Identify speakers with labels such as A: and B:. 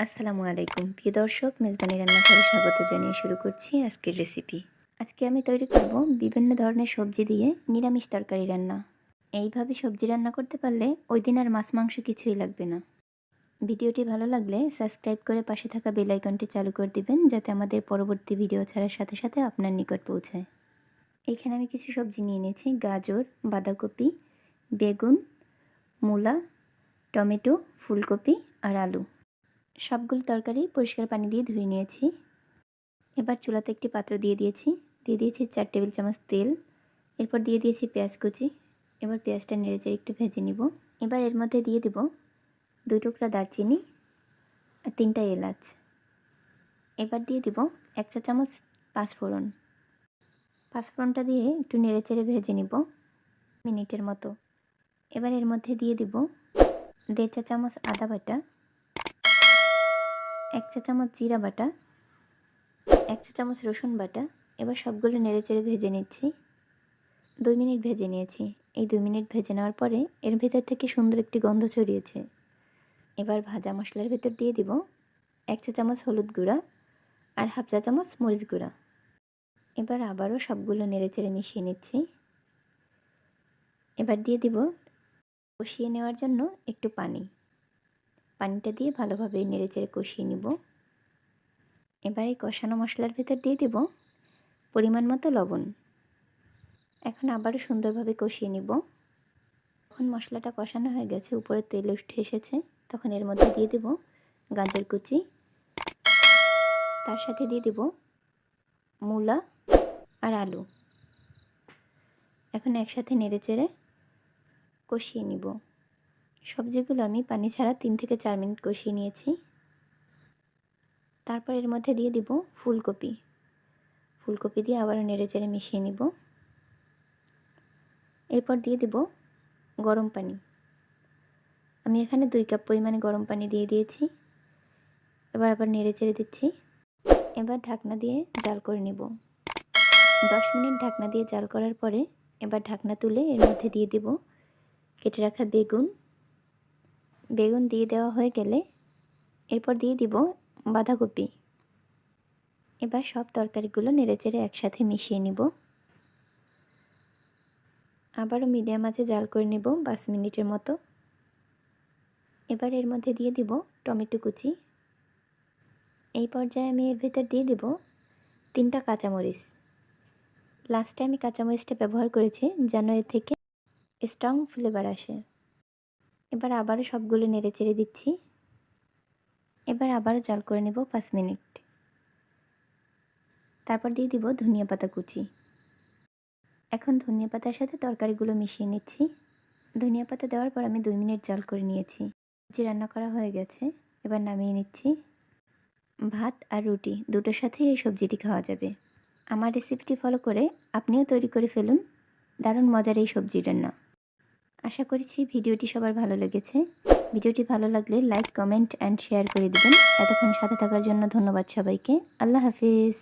A: আসসালামু আলাইকুম প্রিয় দর্শক, মেজবানি রান্নাঘরে স্বাগত জানিয়ে শুরু করছি আজকের রেসিপি। আজকে আমি তৈরি করব বিভিন্ন ধরনের সবজি দিয়ে নিরামিষ তরকারি রান্না। এইভাবে সবজি রান্না করতে পারলে ওই দিন আর মাছ মাংস কিছুই লাগবে না। ভিডিওটি ভালো লাগলে সাবস্ক্রাইব করে পাশে থাকা বেল আইকনটি চালু করে দিবেন, যাতে আমাদের পরবর্তী ভিডিও ছাড়ার সাথে সাথে আপনার নিকট পৌঁছায়। এখানে আমি কিছু সবজি নিয়ে নিয়েছি: গাজর, বাঁধাকপি, বেগুন, মূলা, টমেটো, ফুলকপি আর আলু। সবগুলো তরকারি পরিষ্কার পানি দিয়ে ধুয়ে নিয়েছি। এবার চুলাতে একটি পাত্র দিয়ে দিয়েছি 4 টেবিল চামচ তেল। এরপর দিয়ে দিয়েছি পেঁয়াজ কুচি। এবার পেঁয়াজটা নেড়েচেড়ে একটু ভেজে নিব। এবার এর মধ্যে দিয়ে দেব 2 টুকরা দারচিনি আর 3টা এলাচ। এবার দিয়ে দেব 1 চা চামচ পাঁচফোড়ন। পাঁচফোড়নটা দিয়ে একটু নেড়েচেড়ে ভেজে নিব মিনিটের মতো। এবার এর মধ্যে দিয়ে দেব 1.5 চা চামচ আদা বাটা, 1 চা চামচ জিরা বাটা, 1 চা চামচ রসুন বাটা। এবার সবগুলো নেড়েচেড়ে ভেজে নিচ্ছি। 2 মিনিট ভেজে নিয়েছি। এই 2 মিনিট ভেজে নেওয়ার পরে এর ভেতর থেকে সুন্দর একটি গন্ধ ছড়িয়েছে। এবার ভাজা মশলার ভেতর দিয়ে দিব 1 চা চামচ হলুদ গুঁড়া আর 1/2 চা চামচ মরিচ গুঁড়া। এবার আবারও সবগুলো নেড়েচেড়ে মিশিয়ে নিচ্ছি। এবার দিয়ে দিব কষিয়ে নেওয়ার জন্য একটু পানি। পানিটা দিয়ে ভালোভাবে নেড়েচেড়ে কষিয়ে নিব। এবার এই কষানো মশলার ভেতর দিয়ে দিব পরিমাণ মতো লবণ। এখন আবারও সুন্দরভাবে কষিয়ে নিব। যখন মশলাটা কষানো হয়ে গেছে, উপরে তেল উঠে এসেছে, তখন এর মধ্যে দিয়ে দেব গাজর কুচি। তার সাথে দিয়ে দেব মূলা আর আলু। এখন একসাথে নেড়েচেড়ে কষিয়ে নিব। সবজিগুলো আমি পানি ছাড়া 3 থেকে 4 মিনিট কষিয়ে নিয়েছি। তারপর এর মধ্যে দিয়ে দেব ফুলকপি। ফুলকপি দিয়ে আবারও নেড়েচেড়ে মিশিয়ে নিব। এরপর দিয়ে দেব গরম পানি। আমি এখানে 2 কাপ পরিমাণে গরম পানি দিয়ে দিয়েছি। এবার আবার নেড়েচেড়ে দিচ্ছি। এবার ঢাকনা দিয়ে জাল করে নিব। 10 মিনিট ঢাকনা দিয়ে জাল করার পরে এবার ঢাকনা তুলে এর মধ্যে দিয়ে দেব কেটে রাখা বেগুন। বেগুন দিয়ে দেওয়া হয়ে গেলে এরপর দিয়ে দিব বাঁধাকপি। এবার সব তরকারিগুলো নেড়েচেড়ে একসাথে মিশিয়ে নিব। আবারও মিডিয়াম আঁচে জাল করে নেব 5 মিনিটের মতো। এবার এর মধ্যে দিয়ে দিব টমেটো কুচি। এই পর্যায়ে আমি এর ভেতর দিয়ে দেব 3টা কাঁচামরিচ। লাস্টে আমি কাঁচামরিচটা ব্যবহার করেছি যেন এর থেকে স্ট্রং ফ্লেভার আসে। এবার আবারও সবগুলো নেড়েচেড়ে দিচ্ছি। এবার আবারও জাল করে নেব 5 মিনিট। তারপর দিয়ে দিব ধনিয়া পাতা কুচি। এখন ধনিয়া পাতার সাথে তরকারিগুলো মিশিয়ে নিচ্ছি। ধনিয়া পাতা দেওয়ার পর আমি 2 মিনিট জাল করে নিয়েছি। সবজি রান্না করা হয়ে গেছে। এবার নামিয়ে নিচ্ছি। ভাত আর রুটি দুটোর সাথেই এই সবজিটি খাওয়া যাবে। আমার রেসিপিটি ফলো করে আপনিও তৈরি করে ফেলুন দারুণ মজার এই সবজি রান্না। আশা করছি ভিডিওটি সবার ভালো লেগেছে। ভিডিওটি ভালো লাগলে লাইক, কমেন্ট অ্যান্ড শেয়ার করে দিবেন। এতক্ষণ সাথে থাকার জন্য ধন্যবাদ সবাইকে। আল্লাহ হাফিজ।